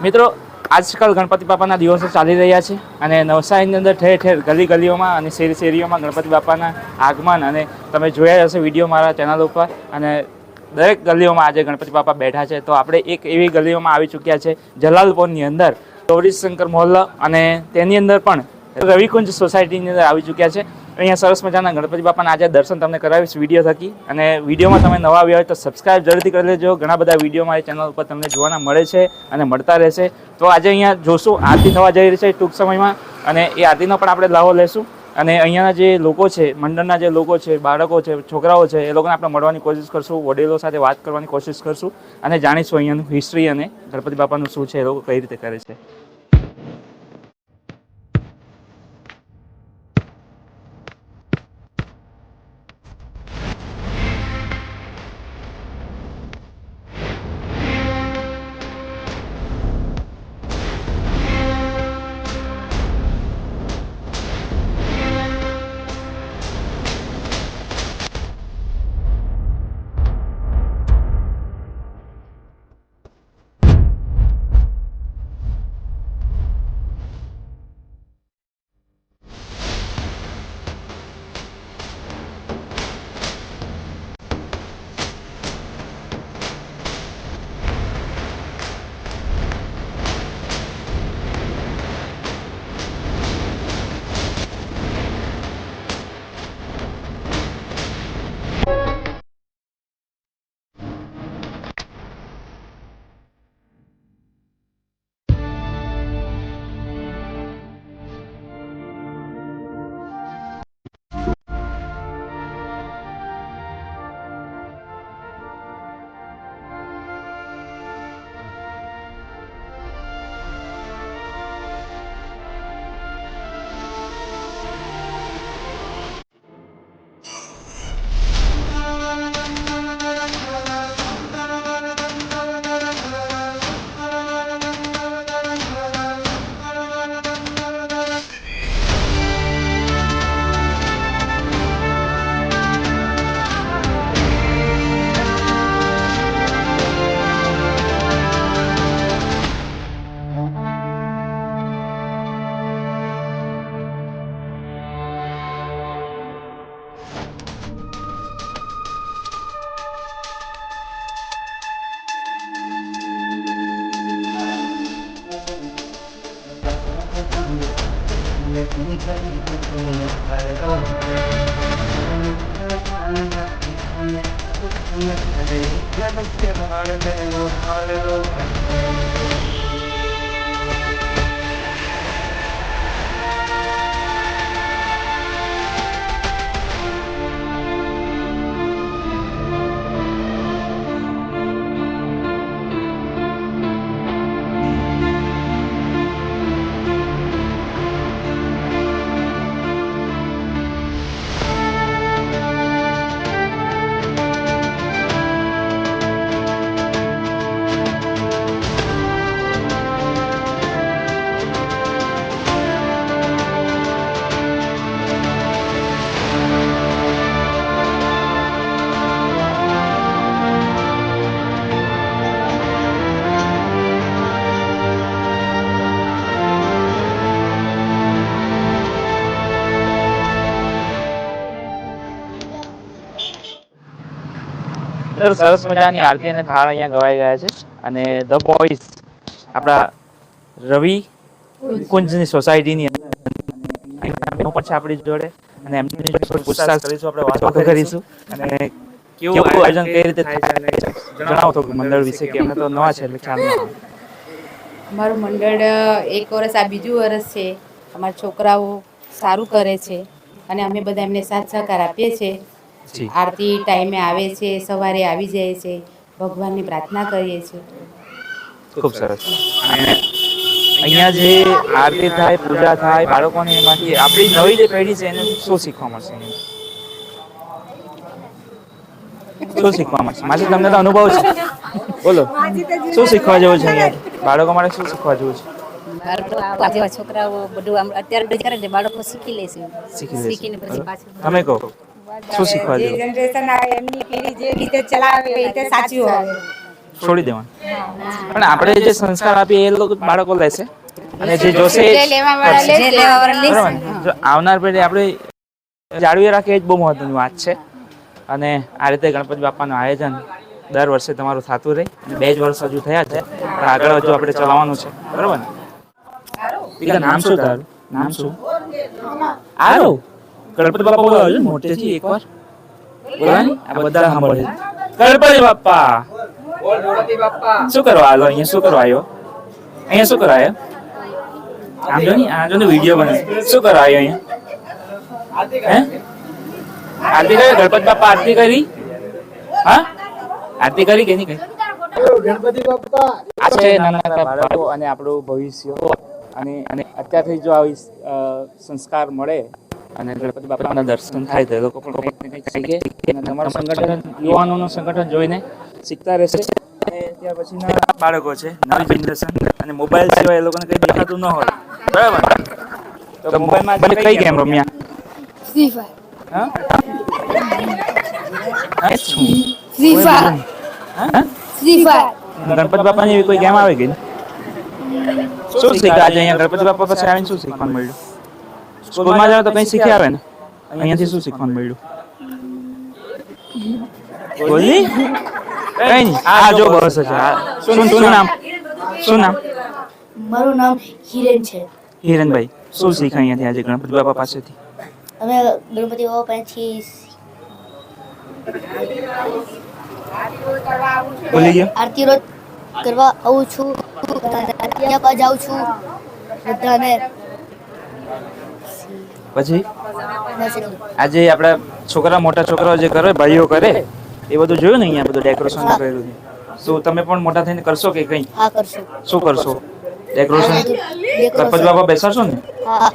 મિત્રો આજકાલ ગણપતિ બાપાના દિવસો ચાલી રહ્યા છે અને નવસારીની અંદર ઠેર ઠેર ગલી ગલીઓમાં અને શેરી શેરીઓમાં ગણપતિ બાપાના આગમન અને તમે જોયા હશે વિડીયો મારા ચેનલ ઉપર અને દરેક ગલીઓમાં આજે ગણપતિ બાપા બેઠા છે. તો આપણે એક એવી ગલીઓમાં આવી ચૂક્યા છે જલાલપોરની અંદર ગૌરીશંકર મોહલ્લા અને તેની અંદર પણ રવિકુંજ સોસાયટીની અંદર આવી ચૂક્યા છે. અહીંયા સરસ મજાના ગણપતિ બાપાના આજે દર્શન તમને કરાવીશ વિડીયો થકી અને વિડીયોમાં તમે નવા આવ્યા હોય તો સબસ્ક્રાઇબ જરૂરથી કરી લેજો. ઘણા બધા વિડીયો મારી ચેનલ ઉપર તમને જોવાના મળે છે અને મળતા રહેશે. તો આજે અહીંયા જોશું આરતી થવા જઈ રહી છે ટૂંક સમયમાં અને એ આરતીનો પણ આપણે લાવો લેશું અને અહીંયાના જે લોકો છે મંડળના જે લોકો છે બાળકો છે છોકરાઓ છે એ લોકોને આપણે મળવાની કોશિશ કરશું, વડીલો સાથે વાત કરવાની કોશિશ કરશું અને જાણીશું અહીંયાનું હિસ્ટ્રી અને ગણપતિ બાપાનું શું છે, એ લોકો કઈ રીતે કરે છે. સરસ મજાની આરતી અને થાળ અહીંયા ગવાઈ ગયા છે અને ધ બોયઝ આપણા રવિ કુંજની સોસાયટીની આપણી જોડે અને એમની પૂછતાછ કરીશું, આપણે વાતો કરીશું અને કેવું આયોજન કઈ રીતે થાય છે જણાવો તો મંડળ વિશે કે અમને તો નવા છે એટલે ખ્યાલ ન આવે. અમારું મંડળ એક વર્ષ આ બીજું વર્ષ છે. અમારા છોકરાઓ સારું કરે છે અને અમે બધા એમને સાથ સહકાર આપીએ છીએ. આરતી ટાઈમે આવે છે, સવારે આવી જાય છે, ભગવાનની પ્રાર્થના કરીએ છીએ. ખૂબ સરસ. અને અહીંયા જે આરતી થાય, પૂજા થાય, બાળકોને એમાંથી આપણી નવી જે પેઢી છે એને શું શીખવા મળશે? શું શીખવા મળશે? માસી તમને તો અનુભવ છે, બોલો શું શીખવા જેવું છે અહીંયા બાળકો માટે? શું શીખવા જેવું છે? છોકરાઓ બધું અત્યારે કરે ને બાળકો શીખી લેશે. શીખીને પછી તમે કહો શું શીખવા જેવું? જનરેશન આવે એમની પેઢી જે રીતે ચલાવે એ રીતે સાચું હોય. છોડી દેવાનું. પણ આપણે જે સંસ્કાર આપીએ એ લોકો બાળકો લેશે અને જે જોશે એ જે લેવા વાળા જે લેશે. લેવા વાળા લેશે. બરાબર ને? જો આવનાર પેઢી આપણે જાળવી રાખીએ એ જ બહુ મહત્વની વાત છે. અને આ રીતે ગણપતિ બાપાનું આયોજન દર વર્ષે તમારું થતું રહે. અને 2 જ વર્ષ હજુ થયા છે, પણ આગળ હજુ આપણે ચલાવવાનું છે. બરાબર ને? દીકરા, નામ શું તારું? નામ શું? આરો. ગણપતિ બાપા બોલાવો છો મોટેથી એકવાર. બોલાની આ બધા સાંભળે. ગણપતિ બાપા. શું કરવા આવ્યો અહીંયા? શું કરવા આવ્યો? અહીંયા શું કરવા આવ્યો? આમ જો ને, આ જો ને વિડીયો બને. શું કરવા આવ્યો અહીંયા? હે? આરતી કરી? ગણપતિ બાપા આરતી કરી? હા? આરતી કરી કે નહીં કરી? આ છે નાના બાળકો અને આપણું ભવિષ્ય. અને અત્યારથી જો આવી સંસ્કાર મળે અને ગણપતિ બાપાના દર્શન થાય તો એ લોકો પણ કંઈક ને કંઈક શીખે. અને તમારું સંગઠન, યુવાનોનું સંગઠન જોઈને શીખતા રહેશે. અને ત્યાર પછીના બાળકો છે, નવી જનરેશન, અને મોબાઈલ સિવાય એ લોકોને કંઈ દેખાતું ન હોય. બરાબર? તો મોબાઈલમાં કઈ ગેમ રમ્યા? ફ્રી ફાયર હા? હા? શું? ફ્રી ફાયર હા? ફ્રી ફાયર ગણપતિ બાપાની એવી કોઈ ગેમ આવે કે નહીં? શું શીખ્યા આજે અહીંયા ગણપતિ બાપા પાસે આવીને? શું શીખવાનું મળ્યું? સ્કૂલમાં જાવ તો કંઈ શીખી આવે ને? અહીંયાથી શું શીખવાનું મળ્યું? બોલી કઈ નહીં. આ જો બસ છે. શું નામ? શું નામ? મારું નામ હિરેન છે. હિરેનભાઈ, શું શીખ્યા અહીંયાથી આજે ગણપતિ બાપા પાસેથી? અમે ગણપતિ બાપા પાસેથી બોલી ગયો? આરતી રોજ કરવા આવું છું, ત્યાં પર જાઉં છું બધાને. પછી બસ એટલું. આજે આપણા છોકરા, મોટા છોકરાઓ જે કરે, ભાઈઓ કરે, એ બધું જોયું ને અહીંયા બધું ડેકોરેશન કરેલું છે. શું તમે પણ મોટા થઈને કરશો કે કંઈ? હા કરશું. શું કરશો? ડેકોરેશન? ગણપતિ બાપા બેસાડશો ને? હા.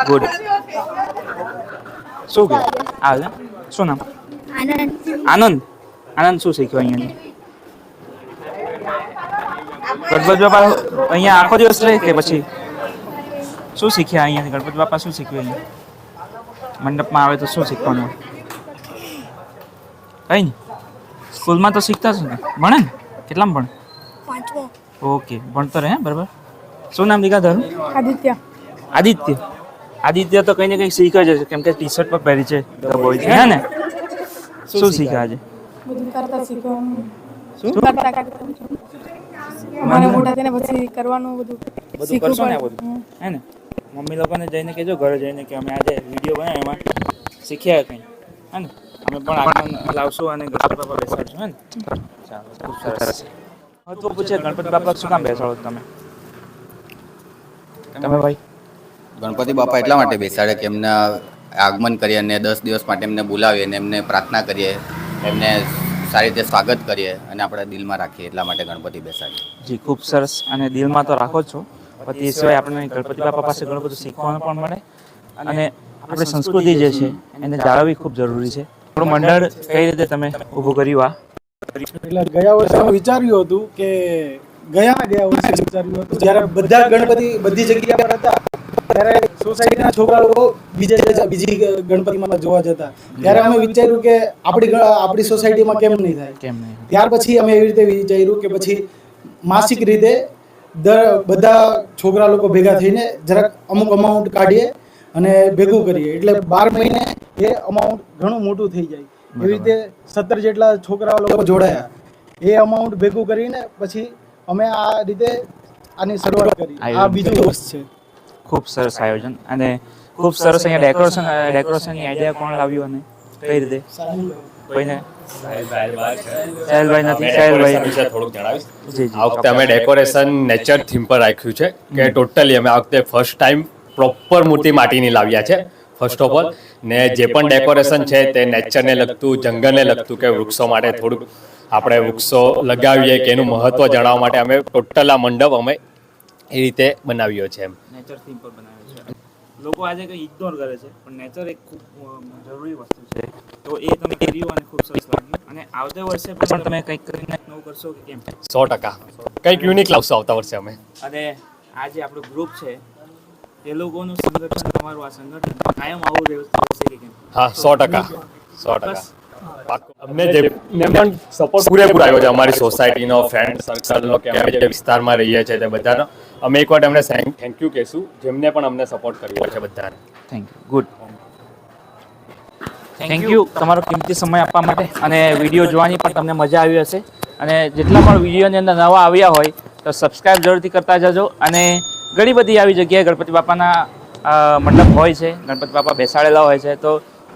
ગુડ. શું કે આવે છે? શું નામ? આનંદ. આનંદ શું શીખ્યો અહીંયાથી? ગણપતિ બાપા અહીંયા આખો દિવસ રહે કે પછી શું શીખ્યા અહીંયાથી? ગણપતિ બાપા શું શીખ્યું અહીંયા મંડપમાં આવે તો શું શીખવાનું? કઈ નહીં. સ્કૂલમાં તો શીખતા જ ને? ભણે ને? કેટલામાં ભણે? ઓકે, ભણતો રહે. બરાબર. શું નામ દીકરા તારું? આદિત્ય. આદિત્ય. આદિત્ય તો કંઈ ને કંઈ શીખે છે, કેમ કે ટી શર્ટ પર પહેરી છે તો બોય છે, હે ને? શું શીખ્યા આજે? બધું કરતા શીખવાનું. શું? કરતા કરતા અમારે મોટા થઈને પછી કરવાનું બધું બધું શીખવું કરશો ને આ પડે. બધું, હે ને? મમ્મી લોકોને જઈને કહેજો ઘરે જઈને કે અમે આજે વિડીયો બનાવ્યો એમાં શીખ્યા કંઈ, હે ને? અમે પણ આગળ લાવશું અને ગણપતિ બાપા બેસાડશું, હે ને? ચાલો, ખૂબ સરસ. હવે તો પૂછે ગણપતિ બાપા શું કામ બેસાડો તમે? તમે ભાઈ? ગણપતિ બાપા એટલા માટે બેસાડે કે એમને આગમન કરીએ અને 10 દિવસ માટે એમને બોલાવીએ અને એમને પ્રાર્થના કરીએ, એમને સારી રીતે સ્વાગત કરીએ અને આપણા દિલમાં રાખીએ, એટલા માટે ગણપતિ બેસાડીએ. જી, ખૂબ સરસ. અને દિલમાં તો રાખો જ છો, પણ તે સિવાય આપણને ગણપતિ બાપા પાસે ઘણું બધું શીખવાનું પણ મળે. અને આપણી સંસ્કૃતિ જે છે એને જાળવવી ખૂબ જરૂરી છે. આપણું મંડળ કઈ રીતે તમે ઊભું કર્યું આ? એટલે ગયા વર્ષે અમે વિચાર્યું હતું કે ગયા વર્ષે વિચાર્યું હતું જ્યારે બધા ગણપતિ બધી જગ્યા પર હતા ત્યારે સોસાયટીના છોકરા લોકો બીજી ગણપતિમાં જોવા જતા, ત્યારે અમે વિચાર્યું કે આપણી સોસાયટીમાં કેમ નહીં થાય. કેમ નહીં? ત્યાર પછી અમે એવી રીતે વિચાર્યું કે પછી માસિક રીતે બધા છોકરા લોકો ભેગા થઈને જરાક અમુક અમાઉન્ટ કાઢીએ અને ભેગું કરીએ, એટલે 12 મહિને એ અમાઉન્ટ ઘણું મોટું થઈ જાય. એવી રીતે 17 જેટલા છોકરાઓ લોકો જોડાયા, એ અમાઉન્ટ ભેગું કરીને પછી અમે આ રીતે આની શરૂઆત કરી. આ બીજું વર્ષ છે. ખૂબ સરસ આયોજન અને ખૂબ સરસ. અહીંયા ડેકોરેશનની આઈડિયા કોણ લાવ્યું અને કઈ રીતે? કોઈને? સાહેલભાઈ નથી? સાહેલભાઈ વિશે થોડુંક જણાવીશ. જી આ વખતે અમે ડેકોરેશન નેચર થીમ પર રાખ્યું છે કે ટોટલી અમે આ વખતે ફર્સ્ટ ટાઈમ પ્રોપર મૂર્તિ માટીની લાવ્યા છે. ફર્સ્ટ ઓફ ઓલ ને જે પણ ડેકોરેશન છે તે નેચરને લગતું, જંગલને લગતું, કે વૃક્ષો માટે થોડુંક આપણે વૃક્ષો લગાવીએ કે એનું મહત્વ જણાવવા માટે અમે ટોટલ આ મંડપ અમે એ રીતે બનાવ્યો છે. એમ નેચર થીમ પર બનાવ્યો છે. લોકો આજે કંઈ ઇગ્નોર કરે છે, પણ નેચર એક ખૂબ જરૂરી વસ્તુ છે. તો એ તમે કર્યું અને ખૂબ સરસ લાગ્યું. અને આવતા વર્ષે પણ તમે કંઈક કરીને નવું કરશો કે કેમ? 100% કંઈક યુનિક લાવશો આવતા વર્ષે અમે. અને આ જે આપણું ગ્રુપ છે એ લોકોનું સંગઠન, તમારું આ સંગઠન કાયમ આવું રહેશે કે કેમ? હા, 100%. અમને જેમને પણ સપોર્ટ પૂરેપૂરો આવ્યો છે અમારી સોસાયટીનો, ફ્રેન્ડ સર્કલનો કે અમે જે વિસ્તારમાં રહીએ છીએ તે બધાનો અમે એકવાર એમને થેન્ક યુ કહીશું જેમને પણ અમને સપોર્ટ કર્યો છે બધાને. Thank you. Good. Thank you તમારો કિંમતી સમય આપવા માટે અને વિડીયો જોવાની પણ તમને મજા આવી હશે. અને જેટલા પણ વિડીયોની અંદર નવા આવ્યા હોય તો સબસ્ક્રાઈબ જરૂરથી કરતા જજો. અને ઘણી બધી આવી જગ્યાએ ગણપતિ બાપાના મંડપ હોય છે, ગણપતિ બાપા બેસાડેલા હોય છે, તો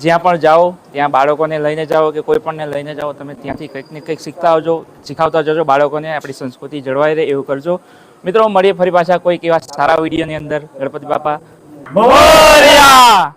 જ્યાં પણ જાઓ ત્યાં બાળકોને લઈને જાઓ કે કોઈ પણને લઈને જાઓ, તમે ત્યાંથી કંઈક ને કંઈક શીખવતા જજો બાળકોને. આપણી સંસ્કૃતિ જળવાઈ રહે એવું કરજો. મિત્રો મળીએ ફરી પાછા કોઈક એવા સારા વિડીયોની અંદર. ગણપતિ બાપા મોરયા.